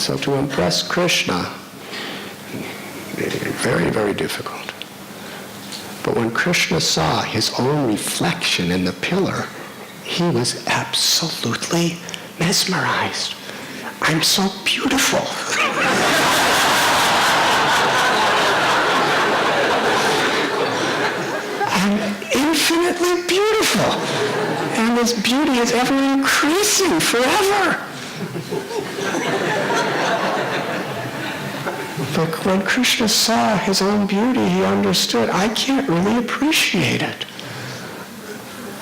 So to impress Krishna, very, very difficult. But when Krishna saw his own reflection in the pillar, he was absolutely mesmerized. I'm so beautiful. I'm infinitely beautiful. And this beauty is ever increasing forever. But when Krishna saw his own beauty, he understood, I can't really appreciate it.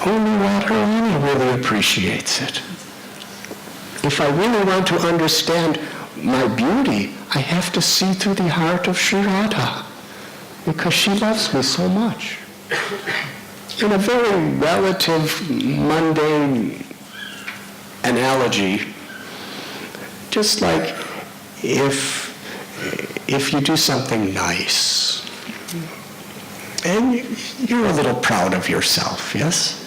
Only Radharani really appreciates it. If I really want to understand my beauty, I have to see through the heart of Sri Radha, because she loves me so much. In a very relative, mundane analogy, just like if you do something nice, and you're a little proud of yourself, yes?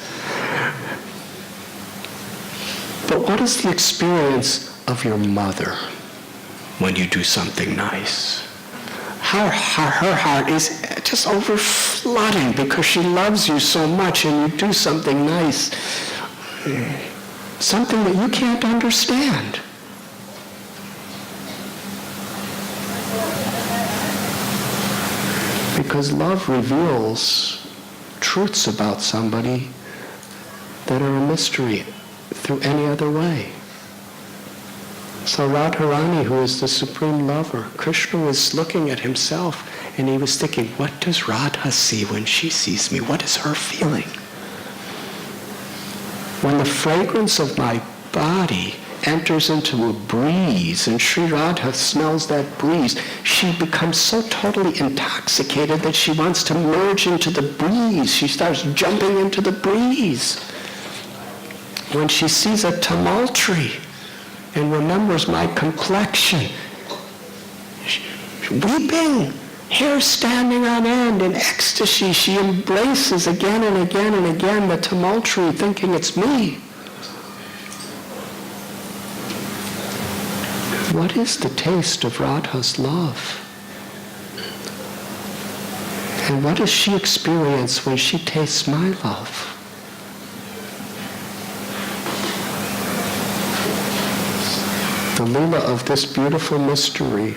But what is the experience of your mother when you do something nice? Her heart is just overflowing because she loves you so much, and you do something nice, something that you can't understand. Because love reveals truths about somebody that are a mystery through any other way. So Radharani, who is the supreme lover, Krishna was looking at himself and he was thinking, what does Radha see when she sees me? What is her feeling? When the fragrance of my body enters into a breeze and Sri Radha smells that breeze, she becomes so totally intoxicated that she wants to merge into the breeze. She starts jumping into the breeze. When she sees a tamil tree and remembers my complexion, weeping, hair standing on end in ecstasy, she embraces again and again and again the tamil tree, thinking it's me. What is the taste of Radha's love? And what does she experience when she tastes my love? The Leela of this beautiful mystery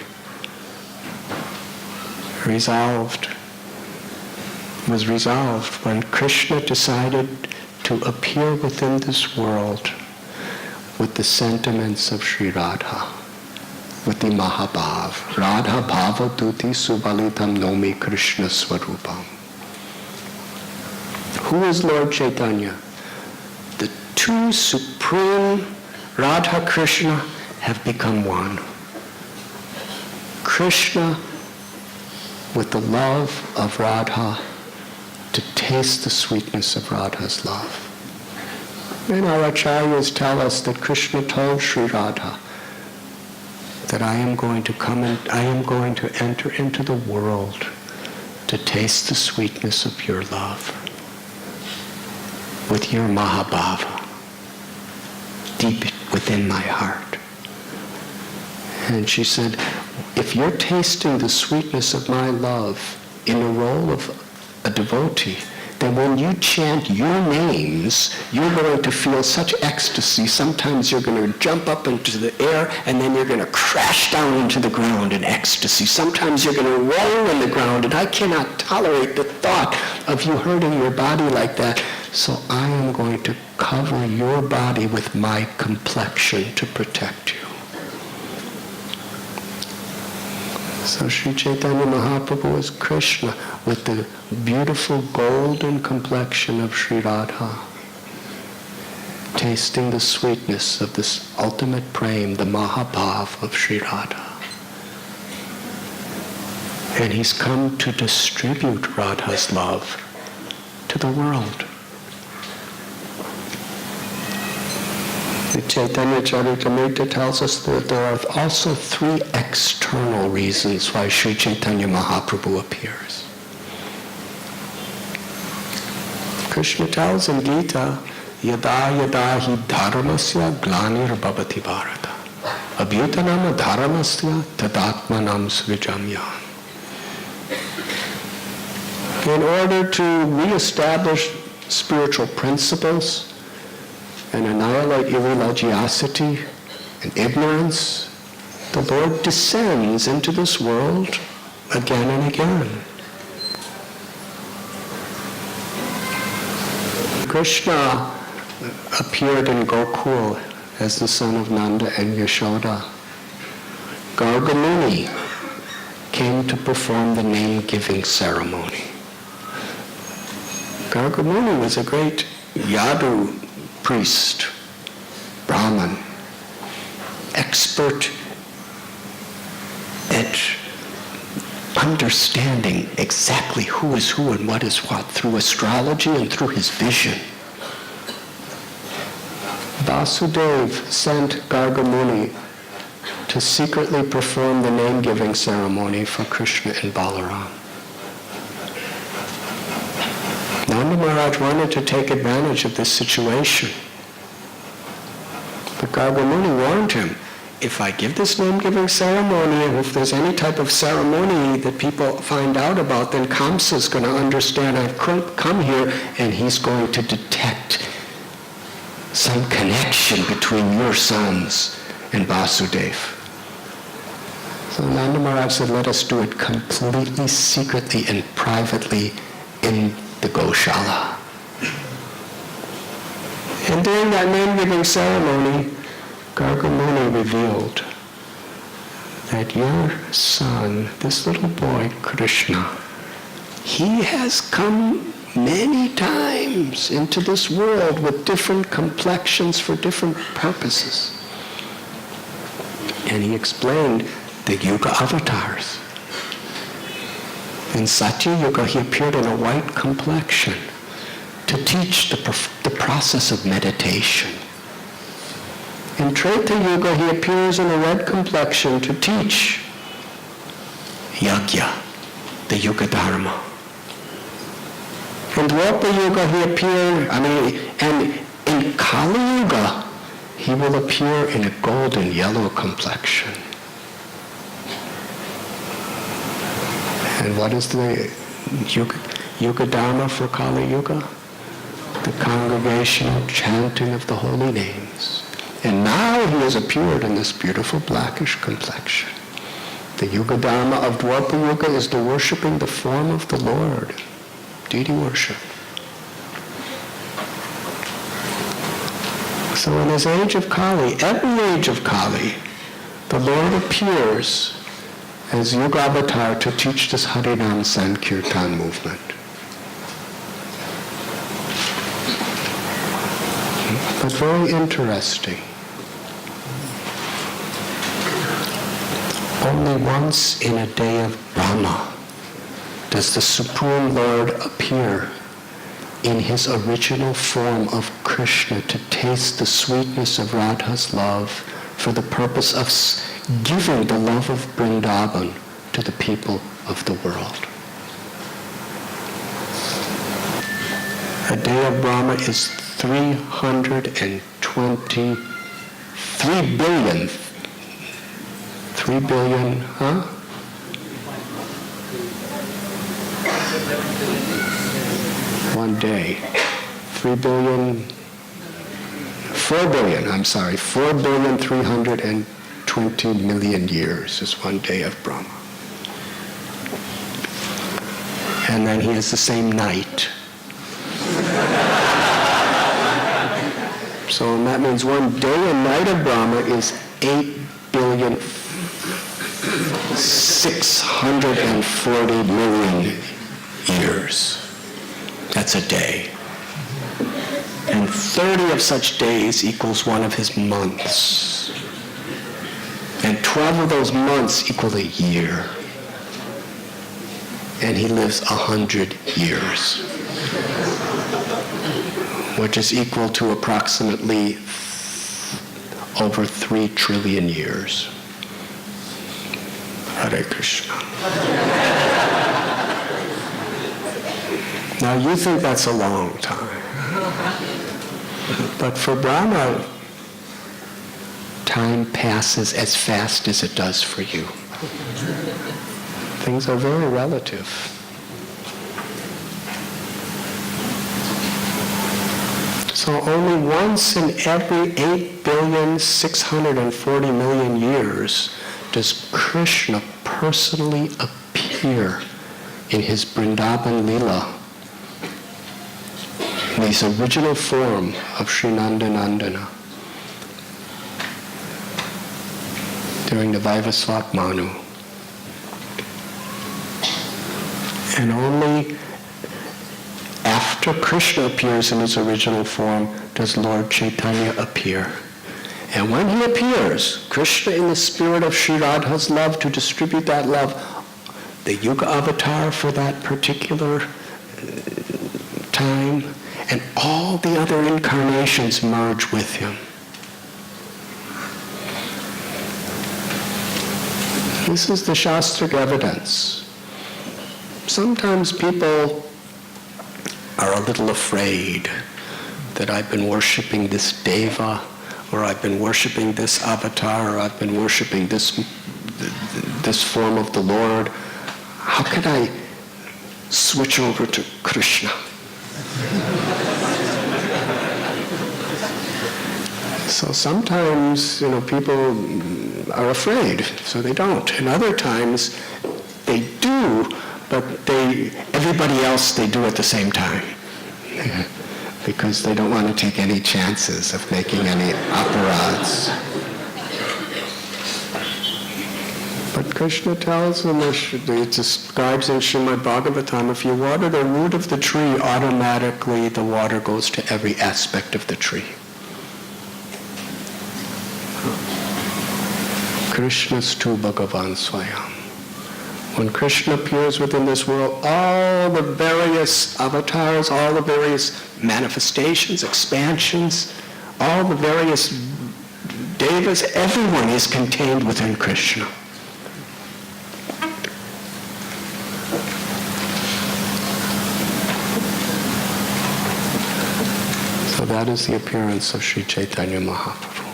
was resolved when Krishna decided to appear within this world with the sentiments of Sri Radha, with the Mahabhav. Radha Bhava Duti Subalitam Nomi Krishna Swarupam. Who is Lord Caitanya? The two supreme Radha Krishna have become one. Krishna with the love of Radha to taste the sweetness of Radha's love. And our acharyas tell us that Krishna told Sri Radha that I am going to come and I am going to enter into the world to taste the sweetness of your love with your Mahabhava deep within my heart. And she said, if you're tasting the sweetness of my love in the role of a devotee, then when you chant your names, you're going to feel such ecstasy. Sometimes you're going to jump up into the air and then you're going to crash down into the ground in ecstasy. Sometimes you're going to roll in the ground, and I cannot tolerate the thought of you hurting your body like that. So I am going to cover your body with my complexion to protect you. So Sri Chaitanya Mahaprabhu is Krishna with the beautiful golden complexion of Sri Radha, tasting the sweetness of this ultimate prem, the Mahabhav of Sri Radha. And he's come to distribute Radha's love to the world. The Chaitanya Charitamrita tells us that there are also three external reasons why Sri Chaitanya Mahaprabhu appears. Krishna tells in Gita, Yada yada hi dharmasya glanir bhavati bharata. Abhyutanama dharamasya tadatmanam srijamya. In order to reestablish spiritual principles and annihilate irreligiosity and ignorance, the Lord descends into this world again and again. Krishna appeared in Gokul as the son of Nanda and Yashoda. Gaur came to perform the name-giving ceremony. Gaur was a great Yadu priest, Brahmin, expert at understanding exactly who is who and what is what through astrology and through his vision. Vasudeva sent Gargamuni to secretly perform the name-giving ceremony for Krishna and Balaram. Nanda Maharaj wanted to take advantage of this situation. But Gargamuni warned him, if I give this name-giving ceremony, and if there's any type of ceremony that people find out about, then Kamsa's going to understand I've come here, and he's going to detect some connection between your sons and Vasudeva. So Nanda Maharaj said, let us do it completely secretly and privately in the Goshala. And during that name-giving ceremony, Gargamuni revealed that your son, this little boy, Krishna, he has come many times into this world with different complexions for different purposes. And he explained the Yuga avatars. In Satya Yuga, he appeared in a white complexion to teach the process of meditation. In Treta Yuga, he appears in a red complexion to teach Yajna, the Yuga Dharma. In Dwapara Yuga, he appeared, and in Kali Yuga, he will appear in a golden yellow complexion. And what is the Yuga Dharma for Kali Yuga? The congregational chanting of the holy names. And now he has appeared in this beautiful blackish complexion. The Yuga Dharma of Dwapara Yuga is the worshipping the form of the Lord, deity worship. So in this age of Kali, every age of Kali, the Lord appears as Yuga Avatar to teach this Harinam Sankirtan movement. But very interesting. Only once in a day of Brahma does the Supreme Lord appear in his original form of Krishna to taste the sweetness of Radha's love for the purpose of giving the love of Vrindavan to the people of the world. A day of Brahma is 3 billion, huh? One day. 4 billion, 4,320 million years is one day of Brahma. And then he has the same night. So that means one day and night of Brahma is 8,640,000,000 years. That's a day. And 30 of such days equals one of his months. And 12 of those months equal a year. And he lives 100 years, which is equal to approximately over 3 trillion years. Hare Krishna. Now you think that's a long time. But for Brahma time passes as fast as it does for you. Things are very relative. So only once in every 8,640,000,000 years does Krishna personally appear in his Vrindavan Leela, in his original form of Sri Nandanandana, during the Vaivasvat Manu. And only after Krishna appears in his original form does Lord Chaitanya appear. And when he appears, Krishna in the spirit of Sri Radha's love to distribute that love, the Yuga avatar for that particular time, and all the other incarnations merge with him. This is the Shastric evidence. Sometimes people are a little afraid that I've been worshiping this deva, or I've been worshiping this avatar, or I've been worshiping this form of the Lord. How can I switch over to Krishna? So sometimes, people are afraid, so they don't. And other times, they do, but everybody else, they do at the same time. Because they don't want to take any chances of making any aparads. But Krishna tells them, it describes in Srimad Bhagavatam, if you water the root of the tree, automatically the water goes to every aspect of the tree. Krishnastu Bhagavan Swayam. When Krishna appears within this world, all the various avatars, all the various manifestations, expansions, all the various devas, everyone is contained within Krishna. So that is the appearance of Sri Chaitanya Mahaprabhu.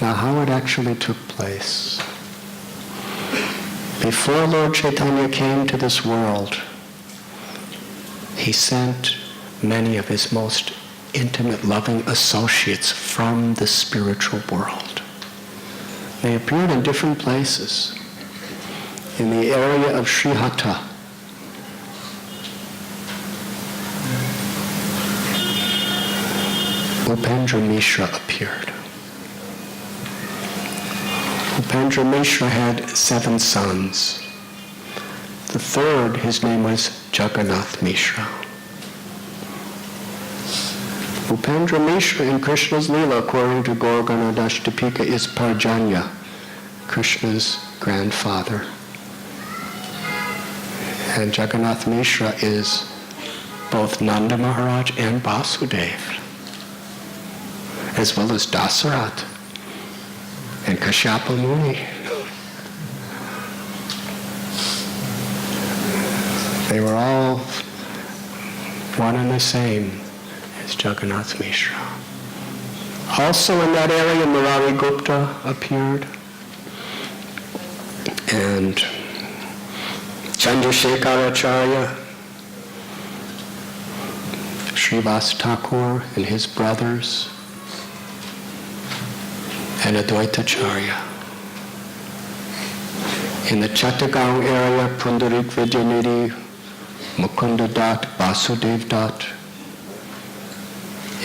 Now, how it actually took place. Before Lord Chaitanya came to this world, he sent many of his most intimate, loving associates from the spiritual world. They appeared in different places. In the area of Srihata, Upendra Mishra appeared. Upendra Mishra had 7 sons. The third, his name was Jagannath Mishra. Upendra Mishra in Krishna's Leela, according to Gaur Ganadashtapika, is Parjanya, Krishna's grandfather. And Jagannath Mishra is both Nanda Maharaj and Vasudev, as well as Dasarat and Kashyapa Muni. They were all one and the same as Jagannath Mishra. Also in that area, Murari Gupta appeared, and Chandrasekhar Acharya, Haridas Thakura and his brothers, and Advaita-charya. In the Chattagaon area, Pundarik Vidyanidhi, Mukunda Dat, Vasudev Dat.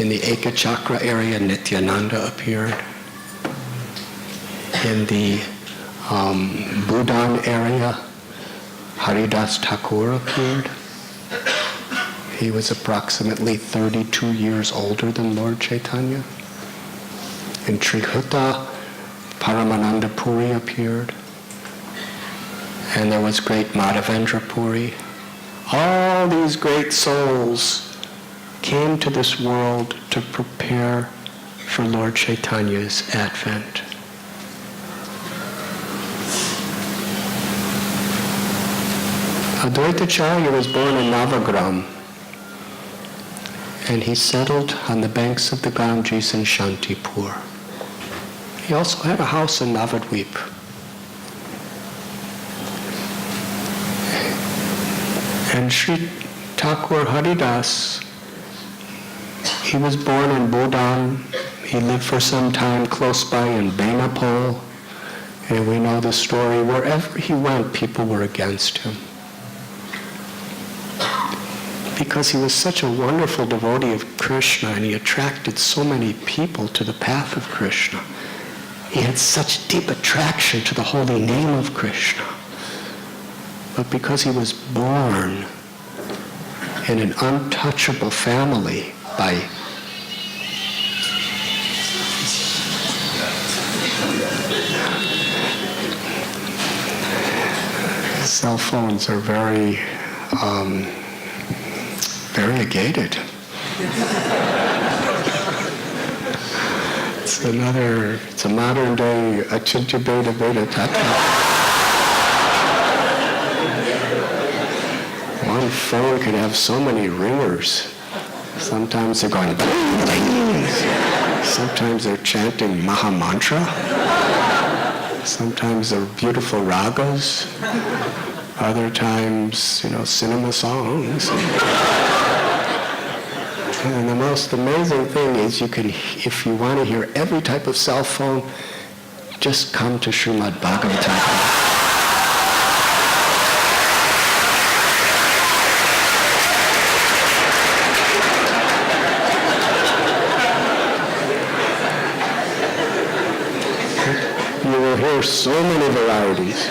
In the Ekachakra area, Nityananda appeared. In the Bhudan area, Haridas Thakura appeared. He was approximately 32 years older than Lord Chaitanya. In Trihuta, Paramananda Puri appeared. And there was great Madhavendra Puri. All these great souls came to this world to prepare for Lord Chaitanya's advent. Advaita-charya was born in Navagram, and he settled on the banks of the Ganges in Shantipur. He also had a house in Navadweep. And Sri Thakur Haridas, he was born in Bhutan. He lived for some time close by in Benapole. And we know the story. Wherever he went, people were against him. Because he was such a wonderful devotee of Krishna and he attracted so many people to the path of Krishna. He had such deep attraction to the holy name of Krishna. But because he was born in an untouchable family by cell phones are very variegated. It's a modern day achintya beta beta tata. One phone could have so many ringers. Sometimes they're going bling, bling. Sometimes they're chanting Maha Mantra. Sometimes they're beautiful ragas. Other times, cinema songs. And the most amazing thing is you can, if you want to hear every type of cell phone, just come to Srimad Bhagavatam. You will hear so many varieties.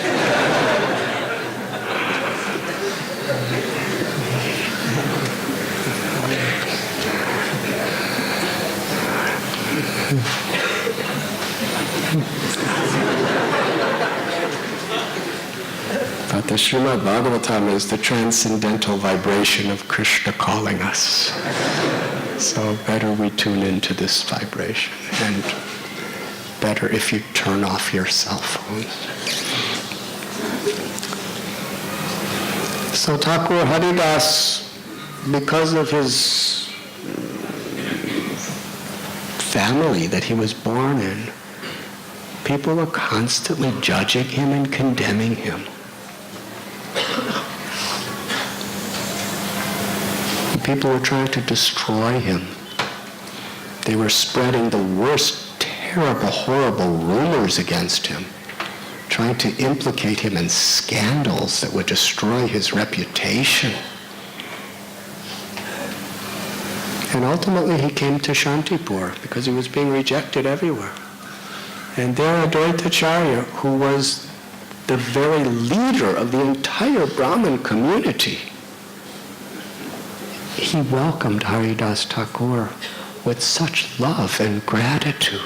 But the Srimad Bhagavatam is the transcendental vibration of Krishna calling us. So better we tune into this vibration, and better if you turn off your cell phones. So Thakur Haridas, because of his family that he was born in, people were constantly judging him and condemning him. People were trying to destroy him. They were spreading the worst, terrible, horrible rumors against him, trying to implicate him in scandals that would destroy his reputation. And ultimately he came to Shantipur because he was being rejected everywhere. And there Advaitacharya, who was the very leader of the entire Brahmin community, he welcomed Haridas Thakura with such love and gratitude.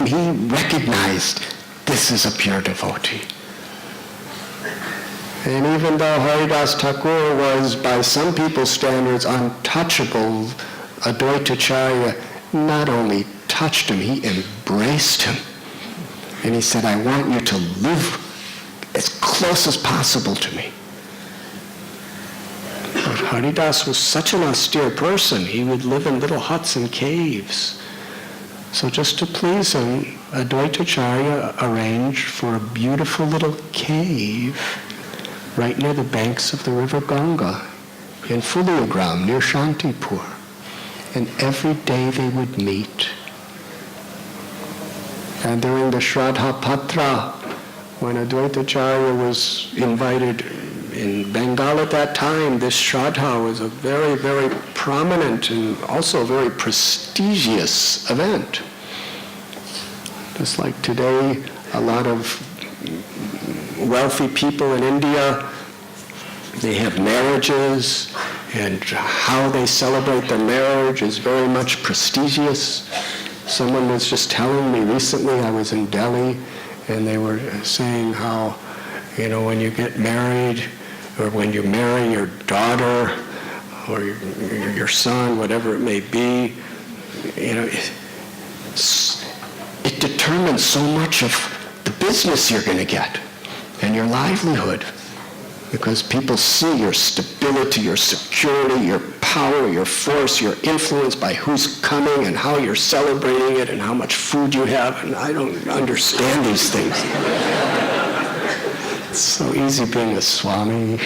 He recognized this is a pure devotee. And even though Haridas Thakura was, by some people's standards, untouchable, Advaitacharya not only touched him, he embraced him. And he said, I want you to live as close as possible to me. But Haridas was such an austere person, he would live in little huts and caves. So just to please him, Advaitacharya arranged for a beautiful little cave right near the banks of the river Ganga in Fuliagram near Shantipur. And every day they would meet. And during the Shraddha Patra, when Advaitacharya was invited in Bengal at that time, this Shraddha was a very, very prominent and also very prestigious event. Just like today, a lot of wealthy people in India, they have marriages, and how they celebrate their marriage is very much prestigious. Someone was just telling me recently, I was in Delhi, and they were saying how, when you get married, or when you marry your daughter, or your son, whatever it may be, it determines so much of the business you're going to get and your livelihood. Because people see your stability, your security, your power, your force, your influence by who's coming and how you're celebrating it and how much food you have, and I don't understand these things. It's so easy being a Swami.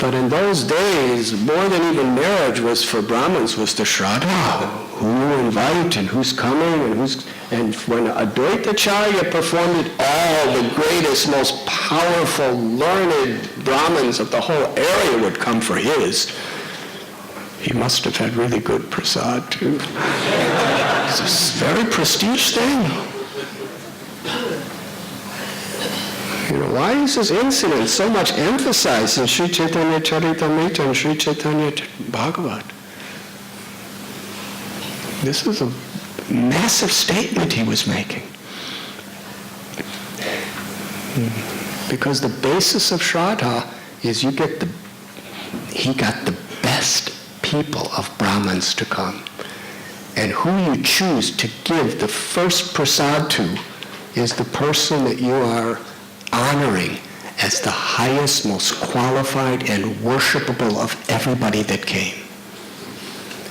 But in those days, more than even marriage was for Brahmins, was the Shraddha. Who you invite and who's coming and when Advaita-charya performed it, all the greatest, most powerful, learned Brahmins of the whole area would come for his. He must have had really good prasad too. It's a very prestige thing. You know, why is this incident so much emphasized in Sri Chaitanya Charitamrita and Sri Chaitanya Bhagavat? This is a massive statement he was making. Because the basis of Shraddha is he got the best people of Brahmins to come. And who you choose to give the first prasad to is the person that you are honoring as the highest, most qualified, and worshipable of everybody that came.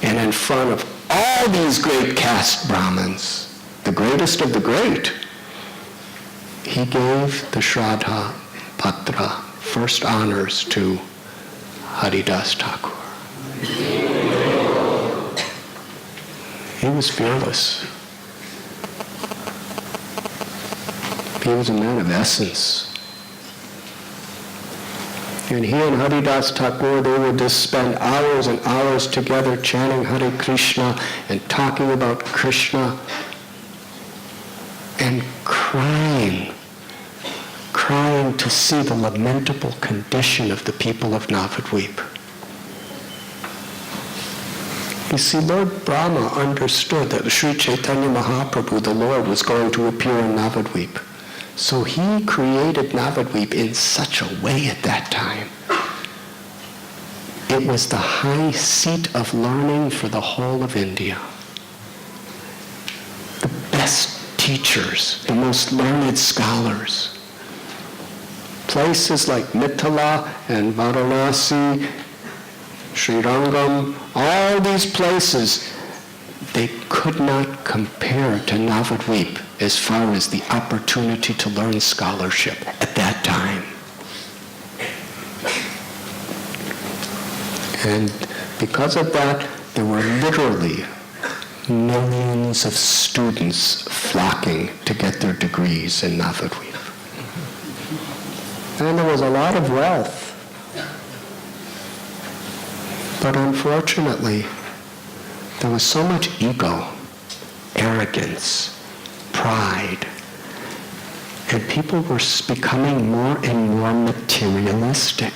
And in front of all these great caste Brahmins, the greatest of the great, he gave the Shraddha Patra, first honors, to Haridas Thakura. He was fearless. He was a man of essence. And he and Haridas Thakura, they would just spend hours and hours together chanting Hare Krishna and talking about Krishna and crying to see the lamentable condition of the people of Navadweep. You see, Lord Brahma understood that Sri Chaitanya Mahaprabhu, the Lord, was going to appear in Navadweep. So he created Navadweep in such a way at that time. It was the high seat of learning for the whole of India. The best teachers, the most learned scholars. Places like Mithila and Varanasi, Srirangam, all these places, they could not compare to Navadweep as far as the opportunity to learn scholarship at that time. And because of that, there were literally millions of students flocking to get their degrees in Navadweep. And there was a lot of wealth. But unfortunately, there was so much ego, arrogance, pride, and people were becoming more and more materialistic.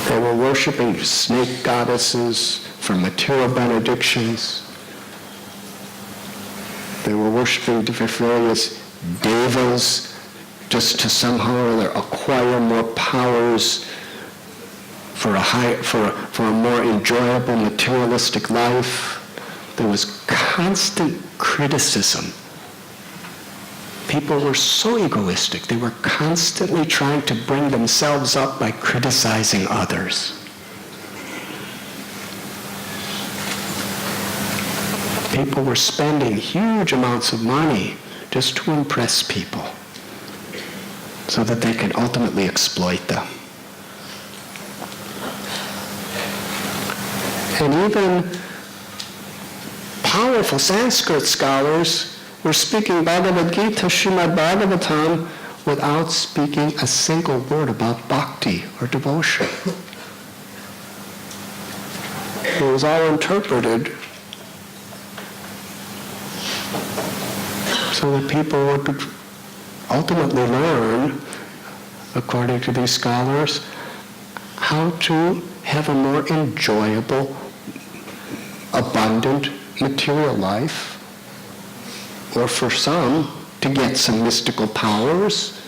They were worshiping snake goddesses for material benedictions. They were worshiping various devas just to somehow or other acquire more powers for a more enjoyable materialistic life. There was constant criticism. People were so egoistic. They were constantly trying to bring themselves up by criticizing others. People were spending huge amounts of money just to impress people so that they can ultimately exploit them. And even powerful Sanskrit scholars were speaking Bhagavad Gita, Srimad Bhagavatam, without speaking a single word about bhakti or devotion. It was all interpreted so that people would ultimately learn, according to these scholars, how to have a more enjoyable, abundant material life, or for some, to get some mystical powers,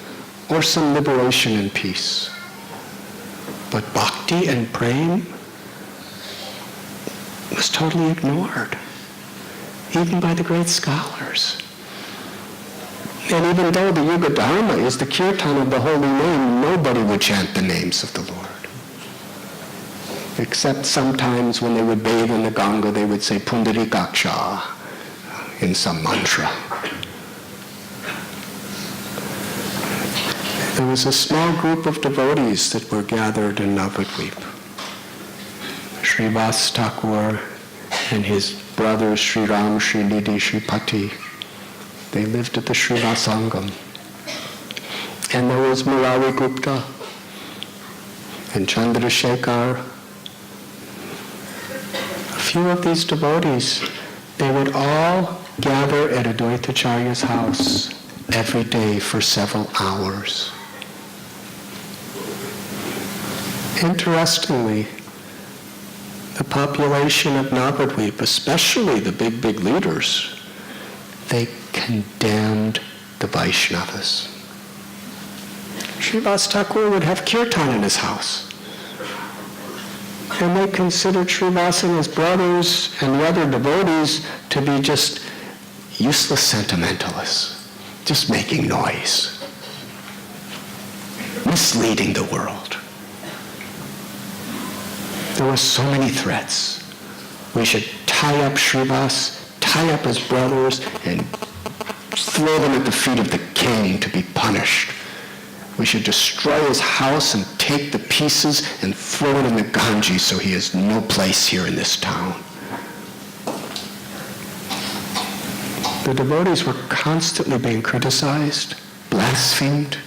or some liberation and peace. But bhakti and prema, was totally ignored, even by the great scholars. And even though the Yuga Dharma is the kirtan of the holy name, nobody would chant the names of the Lord. Except sometimes when they would bathe in the Ganga, they would say Pundarikaksha in some mantra. There was a small group of devotees that were gathered in Navadweep. Haridas Thakura and his brothers Sri Ram, Sri Nidhi, Sri Pati. They lived at the Srivasangam. And there was Murari Gupta and Chandrasekhar. A few of these devotees, they would all gather at Advaitacharya's house every day for several hours. Interestingly, the population of Navadweep, especially the big leaders, they condemned the Vaishnavas. Haridas Thakura would have kirtan in his house. And they considered Haridas and his brothers and the other devotees to be just useless sentimentalists, just making noise, misleading the world. There were so many threats. We should tie up Haridas, tie up his brothers, and throw them at the feet of the king to be punished. We should destroy his house and take the pieces and throw it in the Ganges so he has no place here in this town. The devotees were constantly being criticized, blasphemed.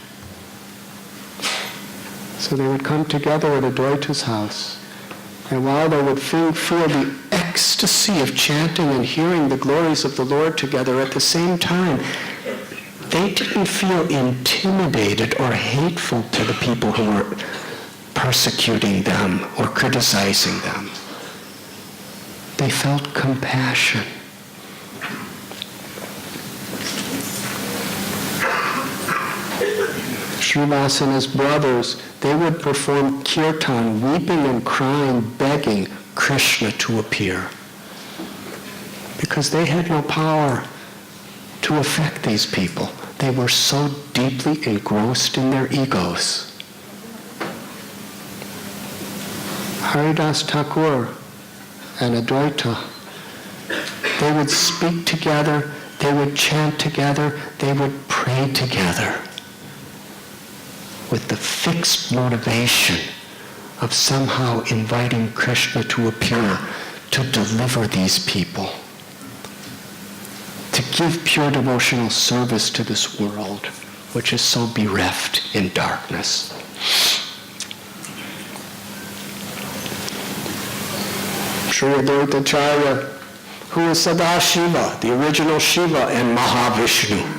So they would come together at Advaita's house. And while they would feel the ecstasy of chanting and hearing the glories of the Lord together, at the same time, they didn't feel intimidated or hateful to the people who were persecuting them or criticizing them. They felt compassion. Haridas and his brothers, they would perform kirtan, weeping and crying, begging Krishna to appear. Because they had no power to affect these people. They were so deeply engrossed in their egos. Haridas Thakura and Advaita, they would speak together, they would chant together, they would pray together, with the fixed motivation of somehow inviting Krishna to appear to deliver these people, to give pure devotional service to this world, which is so bereft in darkness. Sri Advaitacharya, who is Sadashiva, the original Shiva, and Mahavishnu.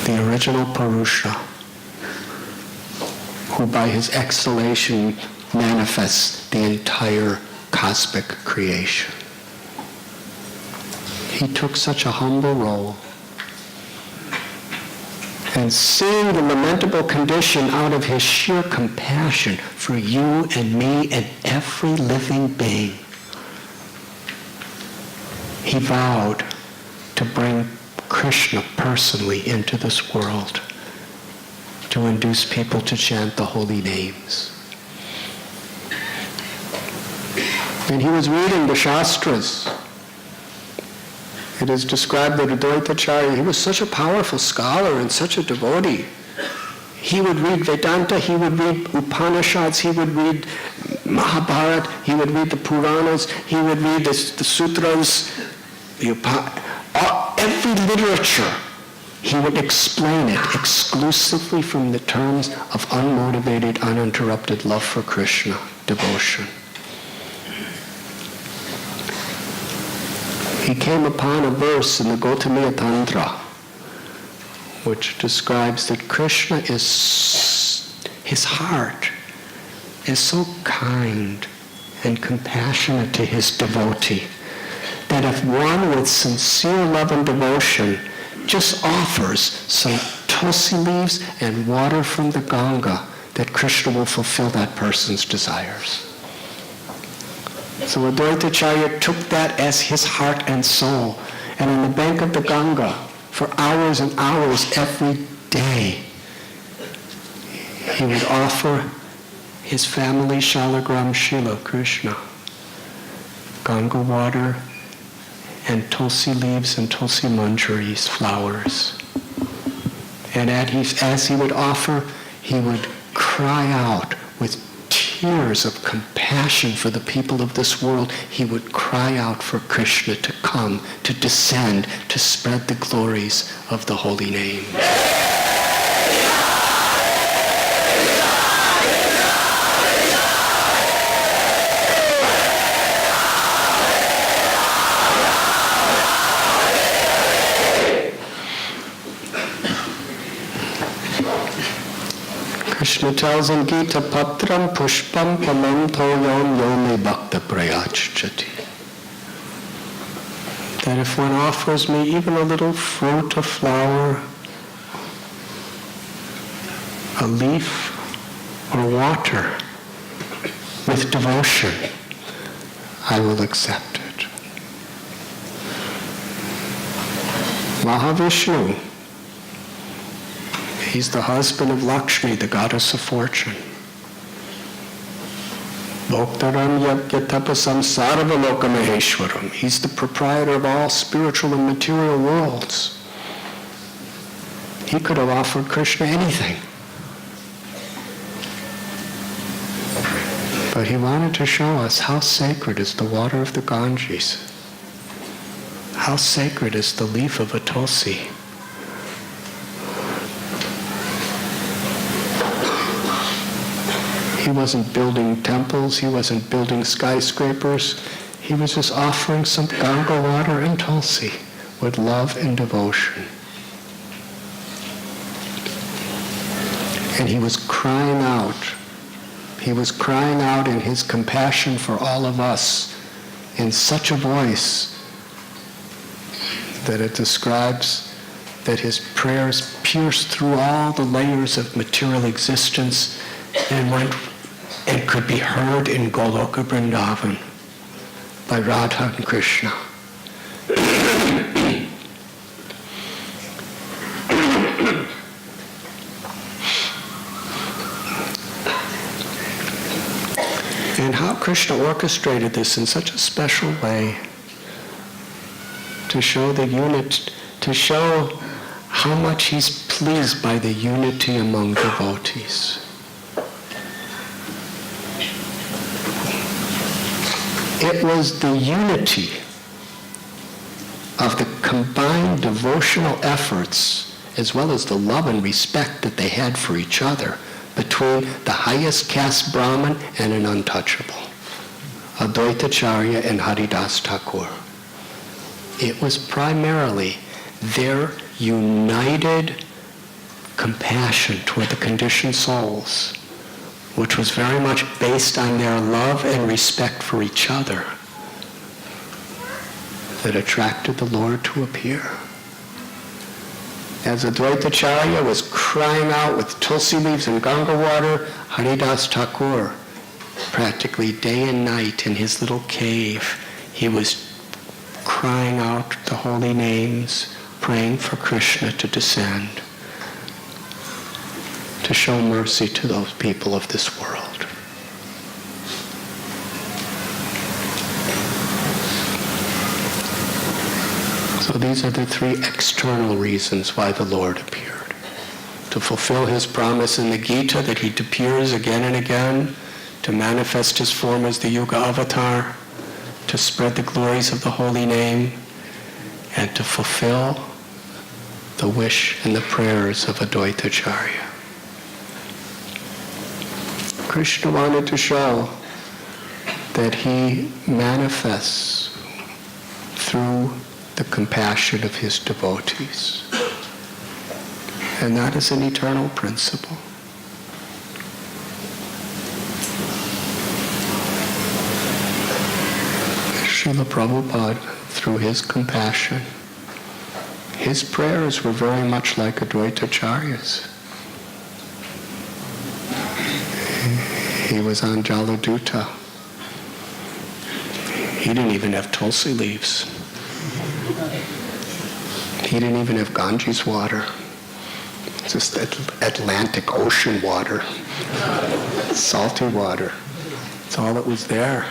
The original Purusha, who by his exhalation manifests the entire cosmic creation. He took such a humble role. And seeing the lamentable condition out of his sheer compassion for you and me and every living being, he vowed to bring Krishna personally into this world to induce people to chant the holy names. And he was reading the Shastras. It is described that Advaitacharya, he was such a powerful scholar and such a devotee. He would read Vedanta, he would read Upanishads, he would read Mahabharata, he would read the Puranas, he would read the Sutras, every literature. He would explain it exclusively from the terms of unmotivated, uninterrupted love for Krishna, devotion. He came upon a verse in the Gautamiya Tantra which describes that Krishna is, his heart is so kind and compassionate to his devotee that if one with sincere love and devotion just offers some tulsi leaves and water from the Ganga that Krishna will fulfill that person's desires. So Advaitacharya took that as his heart and soul. And on the bank of the Ganga, for hours and hours every day, he would offer his family Shalagram Shila Krishna Ganga water and tulsi leaves and tulsi manjaris, flowers. And as he would offer, he would cry out with tears of compassion for the people of this world. He would cry out for Krishna to come, to descend, to spread the glories of the holy name. Krishna tells in Gita, Patram Pushpam Pamam Toyam Yome Bhakta Prayachchati. That if one offers me even a little fruit, a flower, a leaf, or water with devotion, I will accept it. Mahavishnu, he's the husband of Lakshmi, the goddess of fortune. Bhoktaram Yatapasam Sarvaloka Maheshwaram. He's the proprietor of all spiritual and material worlds. He could have offered Krishna anything. But he wanted to show us how sacred is the water of the Ganges. How sacred is the leaf of a tulsi. He wasn't building temples, he wasn't building skyscrapers. He was just offering some Ganga water and tulsi with love and devotion. And he was crying out. He was crying out in his compassion for all of us in such a voice that it describes that his prayers pierced through all the layers of material existence and could be heard in Goloka Vrindavan by Radha and Krishna. And how Krishna orchestrated this in such a special way to show the unit, to show how much he's pleased by the unity among devotees. It was the unity of the combined devotional efforts as well as the love and respect that they had for each other between the highest caste Brahmin and an untouchable, Advaitacharya and Haridas Thakura. It was primarily their united compassion toward the conditioned souls, which was very much based on their love and respect for each other, that attracted the Lord to appear. As Advaitacharya was crying out with tulsi leaves and Ganga water, Haridas Thakura, practically day and night in his little cave, he was crying out the holy names, praying for Krishna to descend, to show mercy to those people of this world. So these are the three external reasons why the Lord appeared. To fulfill his promise in the Gita that he appears again and again, to manifest his form as the Yuga avatar, to spread the glories of the holy name, and to fulfill the wish and the prayers of Advaitacharya. Krishna wanted to show that he manifests through the compassion of his devotees. And that is an eternal principle. Srila Prabhupada, through his compassion, his prayers were very much like Advaitacharya's. He was on Jaladuta. He didn't even have Tulsi leaves. He didn't even have Ganges water. Just Atlantic Ocean water. Salty water. That's all that was there.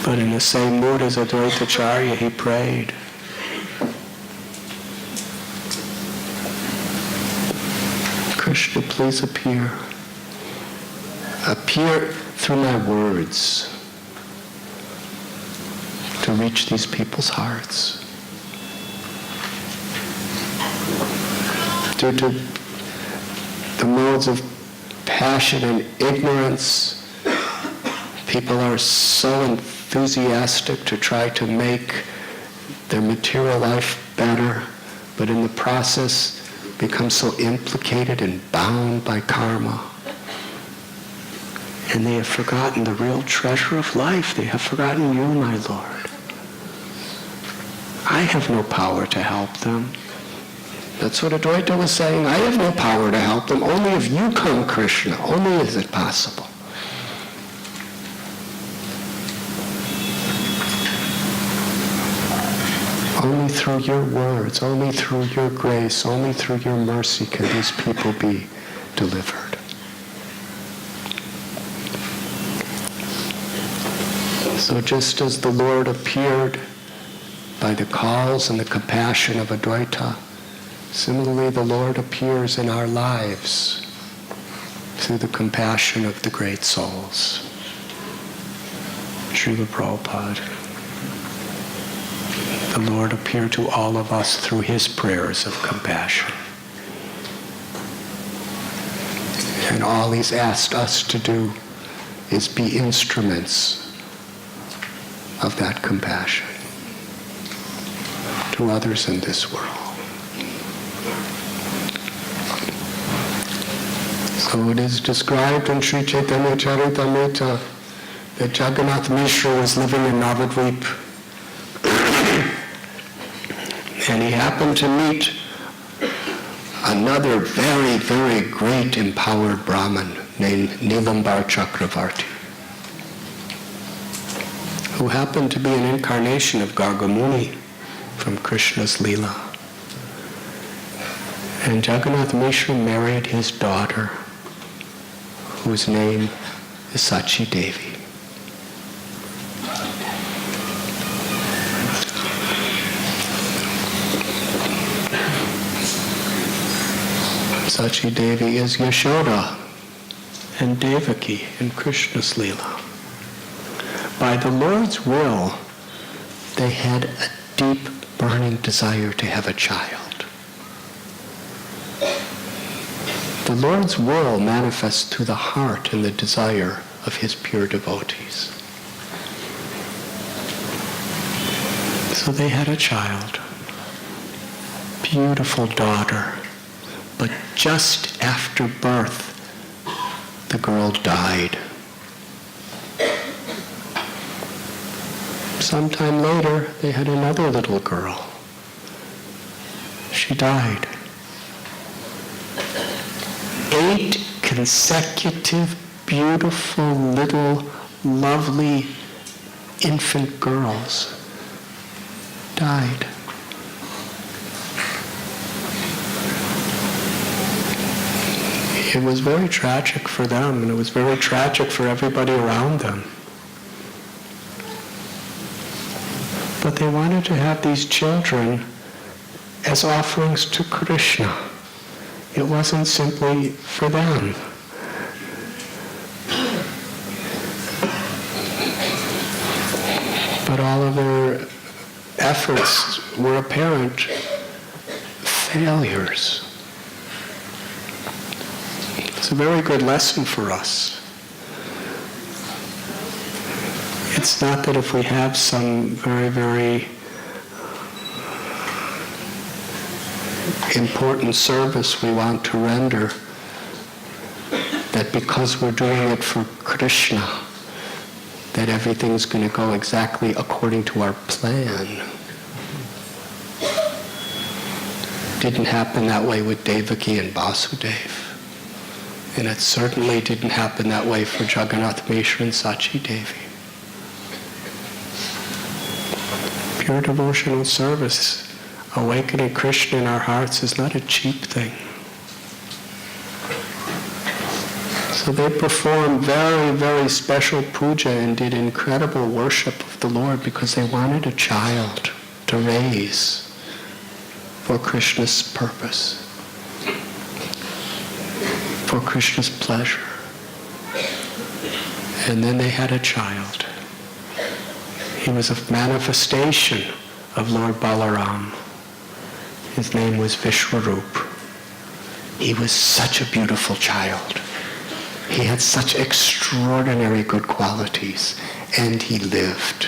But in the same mood as Advaitacharya, he prayed. Krishna, please appear. Appear through my words to reach these people's hearts. Due to the modes of passion and ignorance, people are so enthusiastic to try to make their material life better, but in the process become so implicated and bound by karma. And they have forgotten the real treasure of life. They have forgotten you, my Lord. I have no power to help them. That's what Advaita was saying. I have no power to help them. Only if you come, Krishna, only is it possible. Only through your words, only through your grace, only through your mercy can these people be delivered. So just as the Lord appeared by the calls and the compassion of Advaita, similarly the Lord appears in our lives through the compassion of the great souls. Srila Prabhupada. The Lord appeared to all of us through his prayers of compassion. And all he's asked us to do is be instruments of that compassion to others in this world. So it is described in Sri Chaitanya Charitamrita that Jagannath Mishra was living in Navadweep, and he happened to meet another very, very great empowered Brahmin named Nilambar Chakravarti, who happened to be an incarnation of Gargamuni from Krishna's Leela. And Jagannath Mishra married his daughter, whose name is Sachi Devi. Sachi Devi is Yashoda and Devaki in Krishna's Leela. By the Lord's will, they had a deep, burning desire to have a child. The Lord's will manifests through the heart and the desire of his pure devotees. So they had a child, beautiful daughter. But just after birth, the girl died. Sometime later, they had another little girl. She died. 8 consecutive, beautiful, little, lovely infant girls died. It was very tragic for them, and it was very tragic for everybody around them. But they wanted to have these children as offerings to Krishna. It wasn't simply for them. But all of their efforts were apparent failures. It's a very good lesson for us. It's not that if we have some very, very important service we want to render, that because we're doing it for Krishna, that everything's going to go exactly according to our plan. Didn't happen that way with Devaki and Vasudeva. And it certainly didn't happen that way for Jagannath Mishra and Sachi Devi. Pure devotional service, awakening Krishna in our hearts, is not a cheap thing. So they performed very, very special puja and did incredible worship of the Lord because they wanted a child to raise for Krishna's purpose, for Krishna's pleasure. And then they had a child. He was a manifestation of Lord Balaram. His name was Vishwarup. He was such a beautiful child. He had such extraordinary good qualities, and he lived.